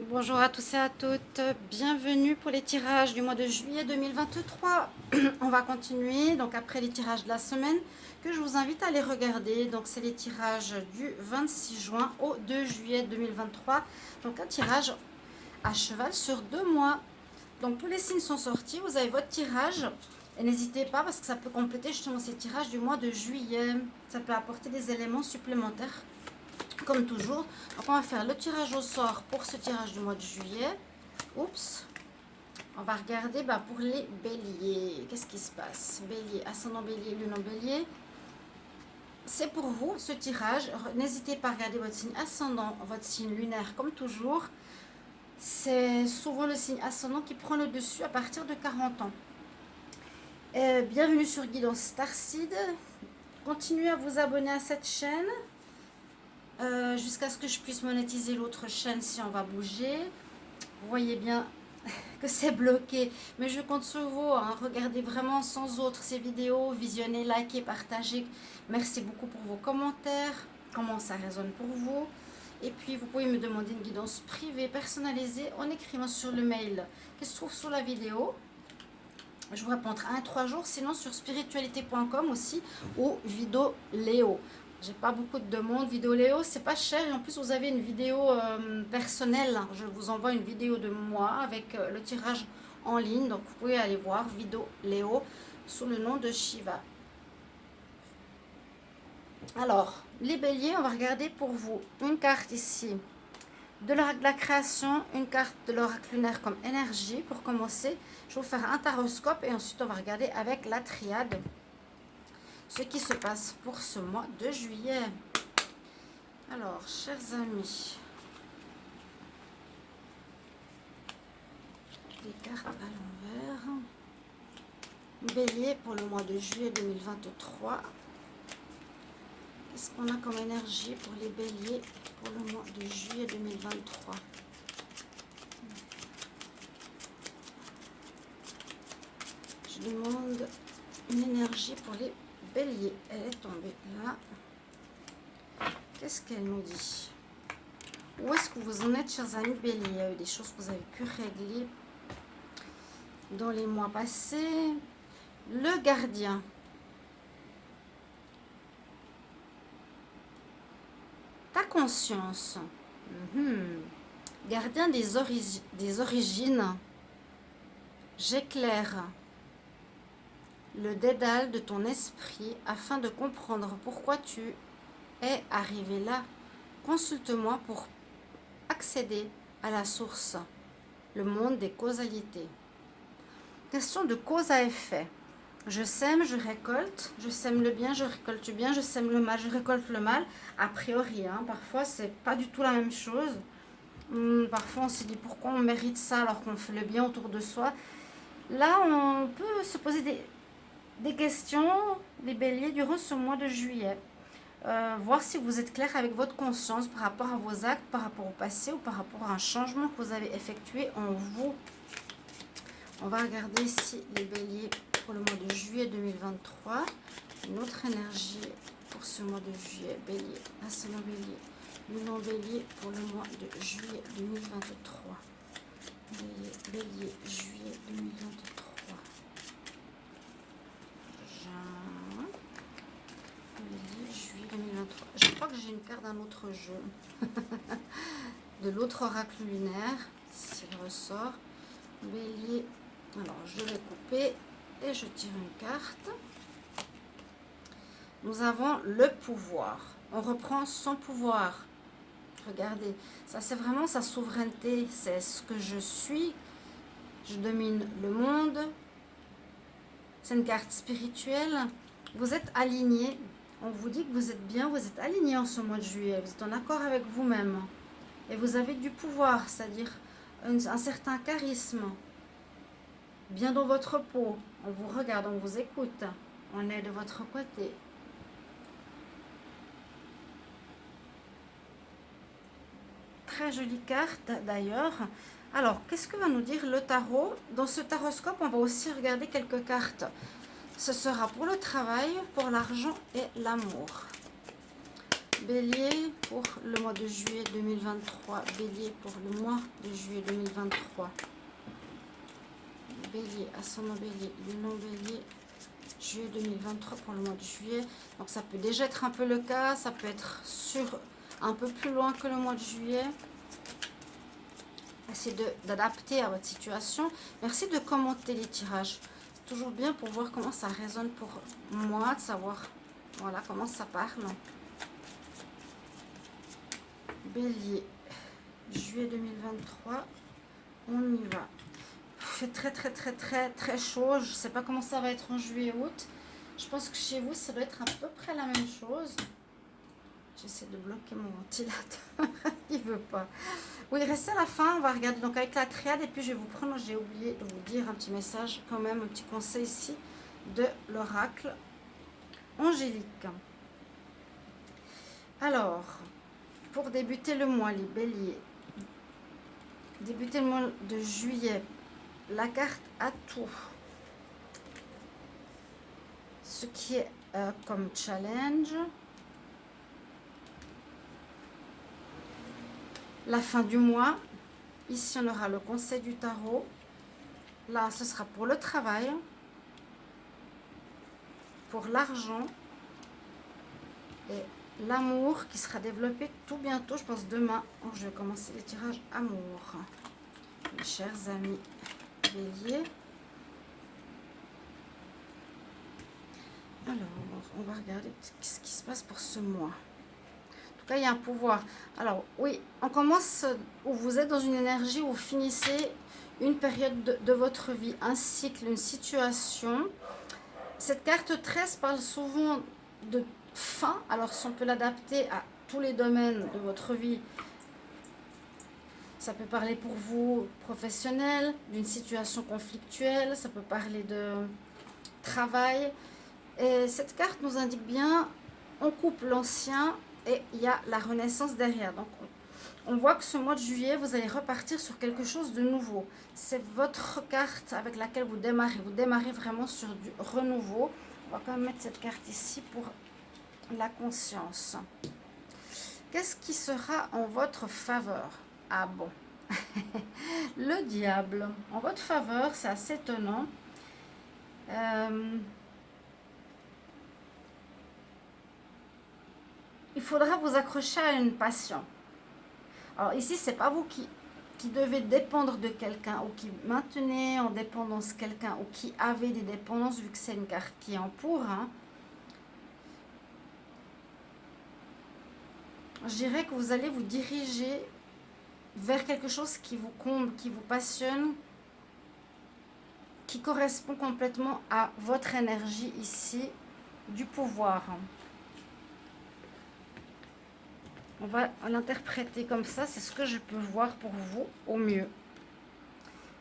Bonjour à tous et à toutes, bienvenue pour les tirages du mois de juillet 2023. On va continuer donc après les tirages de la semaine que je vous invite à les regarder. Donc c'est les tirages du 26 juin au 2 juillet 2023. Donc un tirage à cheval sur 2 mois. Donc tous les signes sont sortis, vous avez votre tirage et n'hésitez pas parce que ça peut compléter justement ces tirages du mois de juillet. Ça peut apporter des éléments supplémentaires. Comme toujours, donc on va faire le tirage au sort pour ce tirage du mois de juillet. Oups, on va regarder pour les béliers. Qu'est-ce qui se passe? Bélier, ascendant bélier, lune en bélier. C'est pour vous ce tirage. N'hésitez pas à regarder votre signe ascendant, votre signe lunaire comme toujours. C'est souvent le signe ascendant qui prend le dessus à partir de 40 ans. Bienvenue sur Guidance Starseed. Continuez à vous abonner à cette chaîne. Jusqu'à ce que je puisse monétiser l'autre chaîne si on va bouger. Vous voyez bien que c'est bloqué, mais je compte sur vous, hein. Regardez vraiment sans autre ces vidéos, visionnez, likez, partagez. Merci beaucoup pour vos commentaires, comment ça résonne pour vous. Et puis vous pouvez me demander une guidance privée personnalisée en écrivant sur le mail qui se trouve sous la vidéo. Je vous répondrai 1-3 jours, sinon sur spiritualité.com aussi ou Vidéo-Léo. J'ai pas beaucoup de demandes. Vidéo-Léo, c'est pas cher et en plus vous avez une vidéo personnelle. Je vous envoie une vidéo de moi avec le tirage en ligne. Donc vous pouvez aller voir Vidéo-Léo sous le nom de Shiva. Alors, les béliers, on va regarder pour vous une carte ici de l'oracle de la création, une carte de l'oracle lunaire comme énergie. Pour commencer, je vais vous faire un taroscope et ensuite on va regarder avec la triade ce qui se passe pour ce mois de juillet. Alors, chers amis, les cartes à l'envers. Bélier pour le mois de juillet 2023. Qu'est-ce qu'on a comme énergie pour les béliers pour le mois de juillet 2023? Je demande une énergie pour les béliers. Elle est tombée là. Qu'est-ce qu'elle nous dit? Où est-ce que vous en êtes, chers amis béliers? Il y a eu des choses que vous avez pu régler dans les mois passés. Le gardien. Ta conscience. Gardien des origines. J'éclaire le dédale de ton esprit afin de comprendre pourquoi tu es arrivé là. Consulte-moi pour accéder à la source, le monde des causalités. Question de cause à effet. Je sème, je récolte. Je sème le bien, je récolte bien. Je sème le mal, je récolte le mal. A priori, parfois, c'est pas du tout la même chose. Parfois, on se dit pourquoi on mérite ça alors qu'on fait le bien autour de soi. Là, on peut se poser des questions, les béliers, durant ce mois de juillet. Voir si vous êtes clair avec votre conscience par rapport à vos actes, par rapport au passé ou par rapport à un changement que vous avez effectué en vous. On va regarder ici les béliers pour le mois de juillet 2023. Une autre énergie pour ce mois de juillet. Bélier, ascendant bélier, lune en bélier pour le mois de juillet 2023. Bélier, juillet 2023. Juillet 2023. Je crois que j'ai une carte d'un autre jeu. De l'autre oracle lunaire. S'il ressort. Bélier. Alors, je vais couper et je tire une carte. Nous avons le pouvoir. On reprend son pouvoir. Regardez, ça c'est vraiment sa souveraineté. C'est ce que je suis. Je domine le monde. C'est une carte spirituelle. Vous êtes aligné. On vous dit que vous êtes bien, vous êtes aligné en ce mois de juillet. Vous êtes en accord avec vous-même. Et vous avez du pouvoir, c'est-à-dire un certain charisme. Bien dans votre peau. On vous regarde, on vous écoute. On est de votre côté. Très jolie carte d'ailleurs. Alors, qu'est-ce que va nous dire le tarot? Dans ce taroscope, on va aussi regarder quelques cartes. Ce sera pour le travail, pour l'argent et l'amour. Bélier pour le mois de juillet 2023. Bélier pour le mois de juillet 2023. Bélier, ascendant Bélier, Lion Bélier, juillet 2023 pour le mois de juillet. Donc ça peut déjà être un peu le cas, ça peut être sur un peu plus loin que le mois de juillet. Essayez d'adapter à votre situation. Merci de commenter les tirages. C'est toujours bien pour voir comment ça résonne pour moi, de savoir voilà comment ça parle. Bélier, juillet 2023, on y va. Il fait très chaud. Je ne sais pas comment ça va être en juillet août. Je pense que chez vous ça doit être à peu près la même chose. J'essaie de bloquer mon ventilateur. Il veut pas. Oui, restez à la fin. On va regarder donc avec la triade. Et puis je vais vous prendre. J'ai oublié de vous dire un petit message quand même. Un petit conseil ici de l'oracle angélique. Alors, pour débuter le mois, les béliers. Débuter le mois de juillet. La carte atout. Ce qui est comme challenge. La fin du mois. Ici, on aura le conseil du tarot. Là, ce sera pour le travail. Pour l'argent. Et l'amour qui sera développé tout bientôt. Je pense demain. Je vais commencer les tirages amour. Mes chers amis béliers. Alors, on va regarder ce qui se passe pour ce mois. Là, il y a un pouvoir. Alors, oui, on commence où vous êtes dans une énergie où vous finissez une période de votre vie, un cycle, une situation. Cette carte 13 parle souvent de fin. Alors, si on peut l'adapter à tous les domaines de votre vie, ça peut parler pour vous professionnel, d'une situation conflictuelle, ça peut parler de travail. Et cette carte nous indique bien, on coupe l'ancien, et il y a la renaissance derrière. Donc, on voit que ce mois de juillet, vous allez repartir sur quelque chose de nouveau. C'est votre carte avec laquelle vous démarrez. Vous démarrez vraiment sur du renouveau. On va quand même mettre cette carte ici pour la conscience. Qu'est-ce qui sera en votre faveur? Ah bon. Le diable. En votre faveur, c'est assez étonnant. Il faudra vous accrocher à une passion. Alors ici, c'est pas vous qui devez dépendre de quelqu'un ou qui maintenez en dépendance quelqu'un ou qui avez des dépendances, vu que c'est une carte qui est en pour. Hein. Je dirais que vous allez vous diriger vers quelque chose qui vous comble, qui vous passionne, qui correspond complètement à votre énergie ici du pouvoir. On va l'interpréter comme ça, c'est ce que je peux voir pour vous au mieux.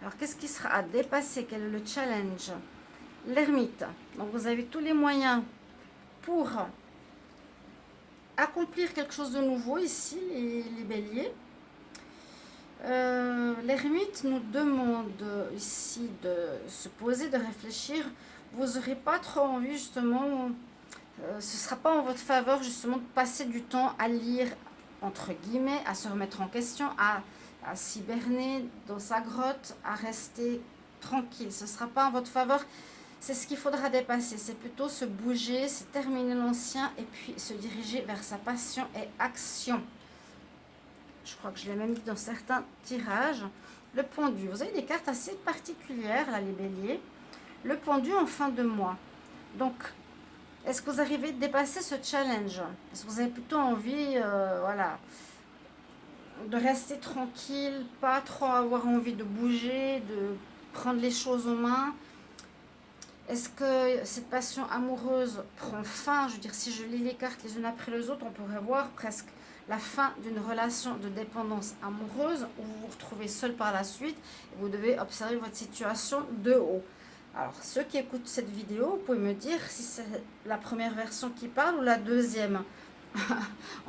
Alors, qu'est-ce qui sera à dépasser? Quel est le challenge? L'ermite. Donc, vous avez tous les moyens pour accomplir quelque chose de nouveau ici, les béliers. L'ermite nous demande ici de se poser, de réfléchir. Vous n'aurez pas trop envie, justement, ce ne sera pas en votre faveur, justement, de passer du temps à lire, entre guillemets, à se remettre en question, à s'hiberner dans sa grotte, à rester tranquille. Ce ne sera pas en votre faveur. C'est ce qu'il faudra dépasser. C'est plutôt se bouger, c'est terminer l'ancien et puis se diriger vers sa passion et action. Je crois que je l'ai même dit dans certains tirages. Le pendu. Vous avez des cartes assez particulières, là, les béliers. Le pendu en fin de mois. Donc, est-ce que vous arrivez à dépasser ce challenge? Est-ce que vous avez plutôt envie, voilà, de rester tranquille, pas trop avoir envie de bouger, de prendre les choses en main? Est-ce que cette passion amoureuse prend fin? Je veux dire, si je lis les cartes les unes après les autres, on pourrait voir presque la fin d'une relation de dépendance amoureuse où vous vous retrouvez seul par la suite et vous devez observer votre situation de haut. Alors, ceux qui écoutent cette vidéo, vous pouvez me dire si c'est la première version qui parle ou la deuxième.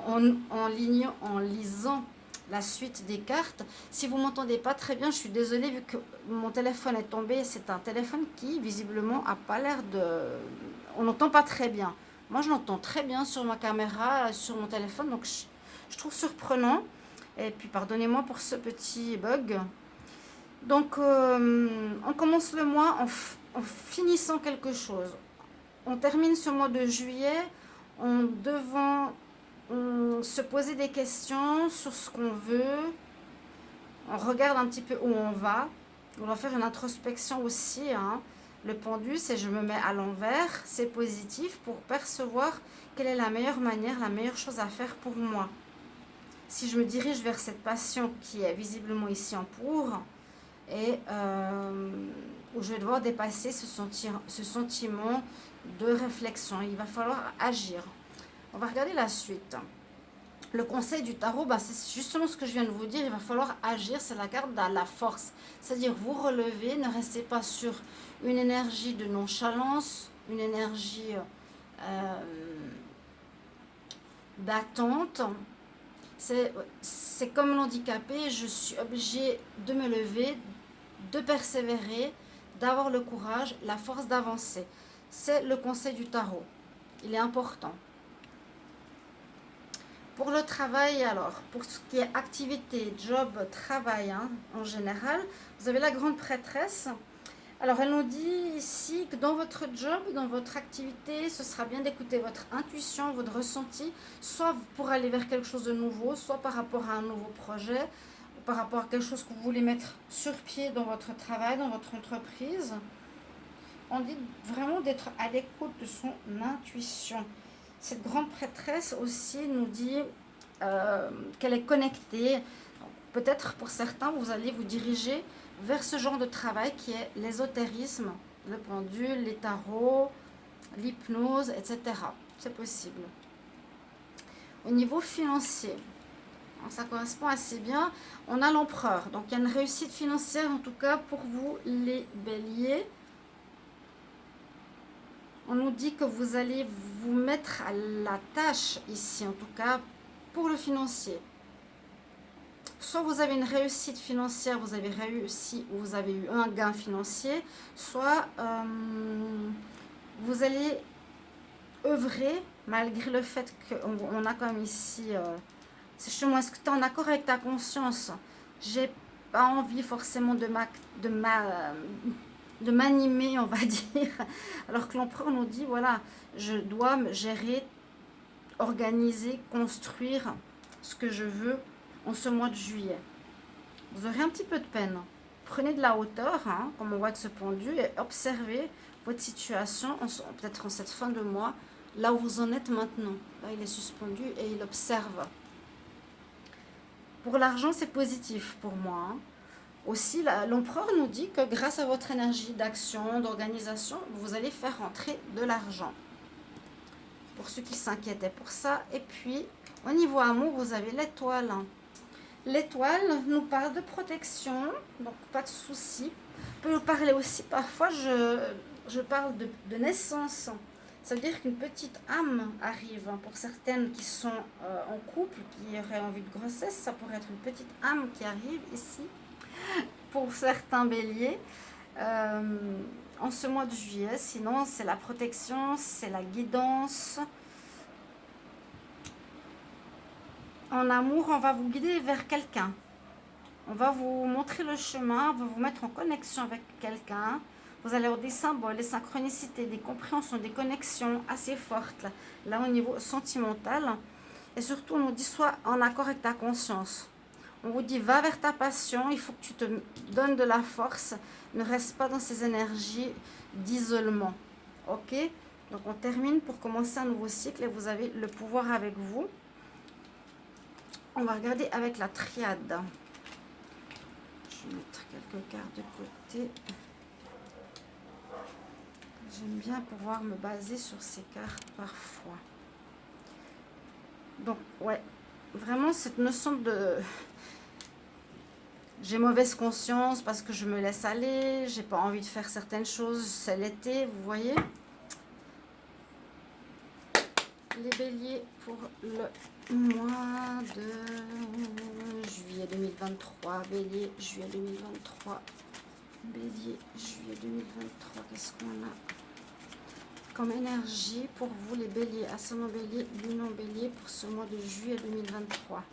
en lisant la suite des cartes. Si vous ne m'entendez pas très bien, je suis désolée vu que mon téléphone est tombé. C'est un téléphone qui, visiblement, n'a pas l'air de... On n'entend pas très bien. Moi, je l'entends très bien sur ma caméra, sur mon téléphone, donc je trouve surprenant. Et puis, pardonnez-moi pour ce petit bug. Donc, on commence le mois en finissant quelque chose. On termine ce mois de juillet en devant se poser des questions sur ce qu'on veut. On regarde un petit peu où on va. On va faire une introspection aussi, hein. Le pendu, c'est je me mets à l'envers, c'est positif pour percevoir quelle est la meilleure manière, la meilleure chose à faire pour moi. Si je me dirige vers cette passion qui est visiblement ici en pour, et où je vais devoir dépasser ce sentiment de réflexion, il va falloir agir. On va regarder la suite. Le conseil du tarot, c'est justement ce que je viens de vous dire, il va falloir agir, c'est la carte de la force. C'est-à-dire vous relever, ne restez pas sur une énergie de nonchalance, une énergie d'attente. C'est comme l'handicapé, je suis obligée de me lever, de persévérer, d'avoir le courage, la force d'avancer. C'est le conseil du tarot. Il est important. Pour le travail, alors, pour ce qui est activité, job, travail, hein, en général, vous avez la grande prêtresse. Alors, elle nous dit ici que dans votre job, dans votre activité, ce sera bien d'écouter votre intuition, votre ressenti, soit pour aller vers quelque chose de nouveau, soit par rapport à un nouveau projet, par rapport à quelque chose que vous voulez mettre sur pied dans votre travail, dans votre entreprise. On dit vraiment d'être à l'écoute de son intuition. Cette grande prêtresse aussi nous dit qu'elle est connectée. Peut-être pour certains, vous allez vous diriger vers ce genre de travail qui est l'ésotérisme, le pendule, les tarots, l'hypnose, etc. C'est possible. Au niveau financier, ça correspond assez bien. On a l'empereur. Donc il y a une réussite financière en tout cas pour vous les béliers. On nous dit que vous allez vous mettre à la tâche ici, en tout cas pour le financier. Soit vous avez une réussite financière, vous avez réussi ou vous avez eu un gain financier, soit vous allez œuvrer malgré le fait qu'on a comme ici, c'est justement, est-ce que tu es en accord avec ta conscience? J'ai pas envie forcément de m'animer, on va dire, alors que l'empereur nous dit, voilà, je dois me gérer, organiser, construire ce que je veux en ce mois de juillet. Vous aurez un petit peu de peine. Prenez de la hauteur, hein, comme on voit avec ce pendu, et observez votre situation, peut-être en cette fin de mois, là où vous en êtes maintenant. Là, il est suspendu et il observe. Pour l'argent, c'est positif pour moi, hein. Aussi, l'empereur nous dit que grâce à votre énergie d'action, d'organisation, vous allez faire rentrer de l'argent. Pour ceux qui s'inquiétaient pour ça. Et puis, au niveau amour, vous avez l'étoile. L'étoile nous parle de protection, donc pas de soucis. Peut nous parler aussi, parfois, je parle de naissance. Ça veut dire qu'une petite âme arrive. Pour certaines qui sont en couple, qui auraient envie de grossesse, ça pourrait être une petite âme qui arrive ici. Pour certains béliers, en ce mois de juillet. Sinon, c'est la protection, c'est la guidance. En amour, on va vous guider vers quelqu'un. On va vous montrer le chemin, on va vous mettre en connexion avec quelqu'un. Vous allez avoir des symboles, des synchronicités, des compréhensions, des connexions assez fortes, là au niveau sentimental. Et surtout, on nous dit sois en accord avec ta conscience. On vous dit, va vers ta passion, il faut que tu te donnes de la force. Ne reste pas dans ces énergies d'isolement. Ok? Donc, on termine pour commencer un nouveau cycle et vous avez le pouvoir avec vous. On va regarder avec la triade. Je vais mettre quelques cartes de côté. J'aime bien pouvoir me baser sur ces cartes parfois. Donc, ouais, vraiment cette notion de... J'ai mauvaise conscience parce que je me laisse aller, j'ai pas envie de faire certaines choses, c'est l'été, vous voyez. Les béliers pour le mois de juillet 2023, bélier, juillet 2023, bélier, juillet 2023, qu'est-ce qu'on a comme énergie pour vous les béliers, ascendant bélier, lunan bélier pour ce mois de juillet 2023.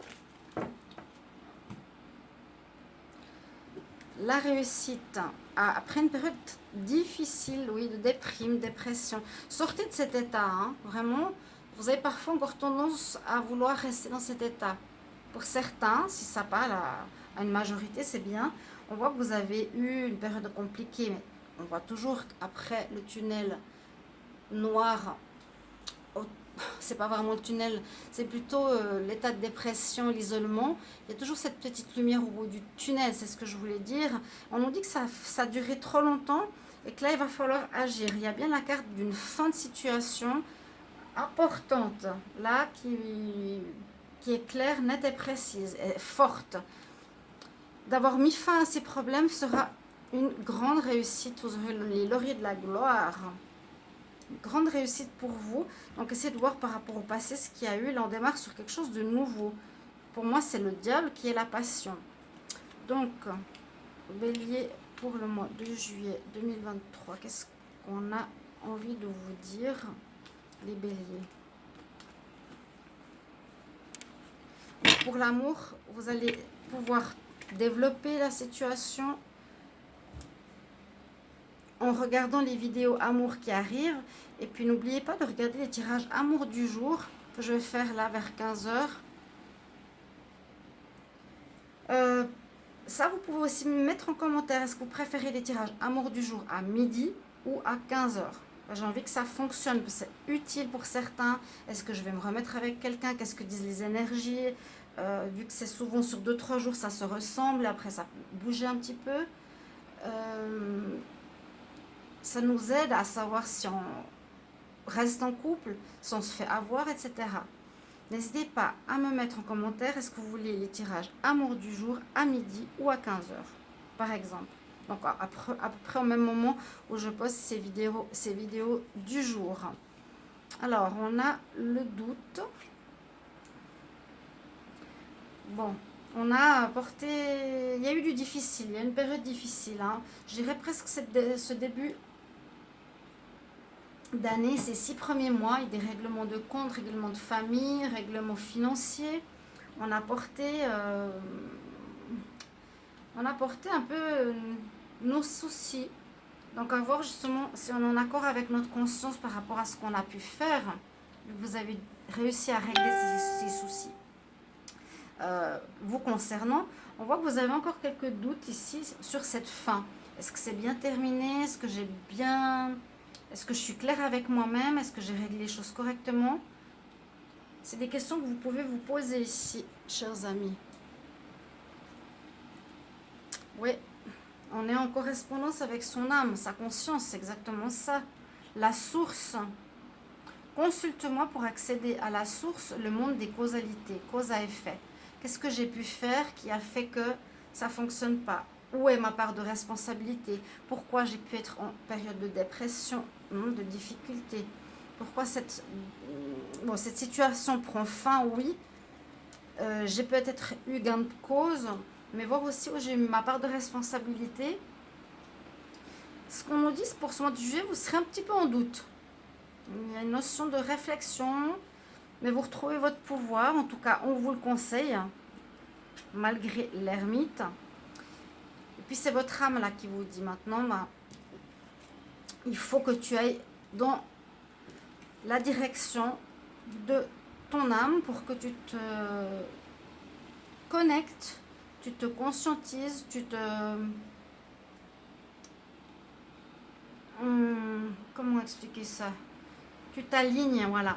La réussite, après une période difficile, oui, de déprime, dépression, sortez de cet état, hein, vraiment, vous avez parfois encore tendance à vouloir rester dans cet état. Pour certains, si ça parle à une majorité, c'est bien. On voit que vous avez eu une période compliquée, mais on voit toujours après le tunnel noir, c'est pas vraiment le tunnel, c'est plutôt l'état de dépression, l'isolement. Il y a toujours cette petite lumière au bout du tunnel, c'est ce que je voulais dire. On nous dit que ça a duré trop longtemps et que là, il va falloir agir. Il y a bien la carte d'une fin de situation importante, là, qui est claire, nette et précise, et forte. D'avoir mis fin à ces problèmes sera une grande réussite. Vous aurez les lauriers de la gloire. Une grande réussite pour vous. Donc, essayez de voir par rapport au passé ce qu'il y a eu. Là, on démarre sur quelque chose de nouveau. Pour moi, c'est le diable qui est la passion. Donc, bélier, pour le mois de juillet 2023, qu'est-ce qu'on a envie de vous dire, les béliers? Pour l'amour, vous allez pouvoir développer la situation en regardant les vidéos amour qui arrivent. Et puis n'oubliez pas de regarder les tirages amour du jour que je vais faire là vers 15 h. Ça, vous pouvez aussi me mettre en commentaire, est-ce que vous préférez les tirages amour du jour à midi ou à 15 h? J'ai envie que ça fonctionne, c'est utile pour certains. Est-ce que je vais me remettre avec quelqu'un? Qu'est-ce que disent les énergies? Vu que c'est souvent sur 2-3 jours, ça se ressemble. Après, ça peut bouger un petit peu. Ça nous aide à savoir si on reste en couple, si on se fait avoir, etc. N'hésitez pas à me mettre en commentaire, est-ce que vous voulez les tirages amour du jour à midi ou à 15 h, par exemple. Donc à peu près au même moment où je poste ces vidéos du jour. Alors, on a le doute. Bon, on a porté... Il y a eu du difficile, il y a une période difficile. Hein. Je dirais presque ce début d'année, ces 6 premiers mois, il y a des règlements de compte, règlements de famille, règlements financiers. On a porté un peu nos soucis. Donc à voir justement si on est en accord avec notre conscience par rapport à ce qu'on a pu faire. Vous avez réussi à régler ces soucis. Vous concernant, on voit que vous avez encore quelques doutes ici sur cette fin. Est-ce que c'est bien terminé? Est-ce que je suis claire avec moi-même? Est-ce que j'ai réglé les choses correctement? C'est des questions que vous pouvez vous poser ici, chers amis. Oui, on est en correspondance avec son âme, sa conscience, c'est exactement ça. La source. Consulte-moi pour accéder à la source, le monde des causalités, cause à effet. Qu'est-ce que j'ai pu faire qui a fait que ça ne fonctionne pas? Où est ma part de responsabilité? Pourquoi j'ai pu être en période de dépression, de difficulté? Pourquoi cette situation prend fin? Oui, j'ai peut-être eu gain de cause, mais voir aussi où j'ai eu ma part de responsabilité. Ce qu'on nous dit pour ce mois de juillet, vous serez un petit peu en doute. Il y a une notion de réflexion, mais vous retrouvez votre pouvoir. En tout cas, on vous le conseille, malgré l'ermite. Et puis, c'est votre âme là qui vous dit maintenant, il faut que tu ailles dans la direction de ton âme pour que tu te connectes, tu te conscientises, comment expliquer ça? Tu t'alignes, voilà,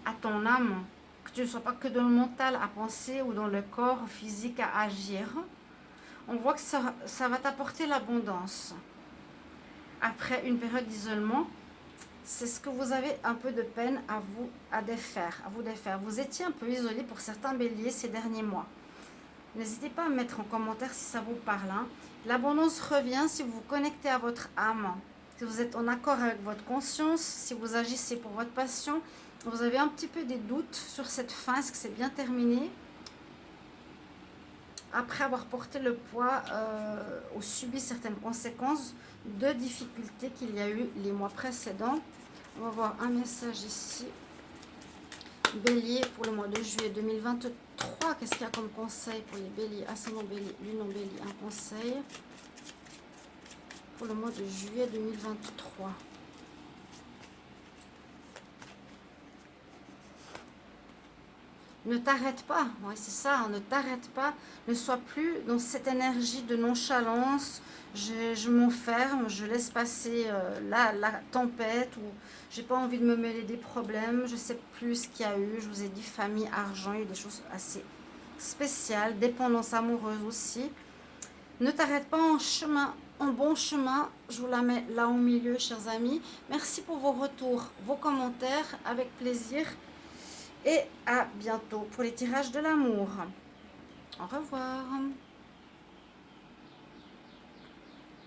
à ton âme, que tu ne sois pas que dans le mental à penser ou dans le corps physique à agir. On voit que ça va t'apporter l'abondance. Après une période d'isolement, c'est ce que vous avez un peu de peine à vous défaire. Vous étiez un peu isolé pour certains béliers ces derniers mois. N'hésitez pas à me mettre en commentaire si ça vous parle. Hein. L'abondance revient si vous vous connectez à votre âme, si vous êtes en accord avec votre conscience, si vous agissez pour votre passion. Vous avez un petit peu des doutes sur cette fin, est-ce que c'est bien terminé? Après avoir porté le poids ou subi certaines conséquences de difficultés qu'il y a eu les mois précédents. On va voir un message ici. Bélier pour le mois de juillet 2023. Qu'est-ce qu'il y a comme conseil pour les béliers? Ascendant bélier, lunon bélier. Un conseil pour le mois de juillet 2023. Ne t'arrête pas, oui c'est ça, hein, ne t'arrête pas, ne sois plus dans cette énergie de nonchalance, je m'enferme, je laisse passer la tempête, ou j'ai pas envie de me mêler des problèmes, je sais plus ce qu'il y a eu, je vous ai dit famille, argent, il y a eu des choses assez spéciales, dépendance amoureuse aussi. Ne t'arrête pas en chemin, en bon chemin, je vous la mets là au milieu chers amis. Merci pour vos retours, vos commentaires, avec plaisir. Et à bientôt pour les tirages de l'amour. Au revoir.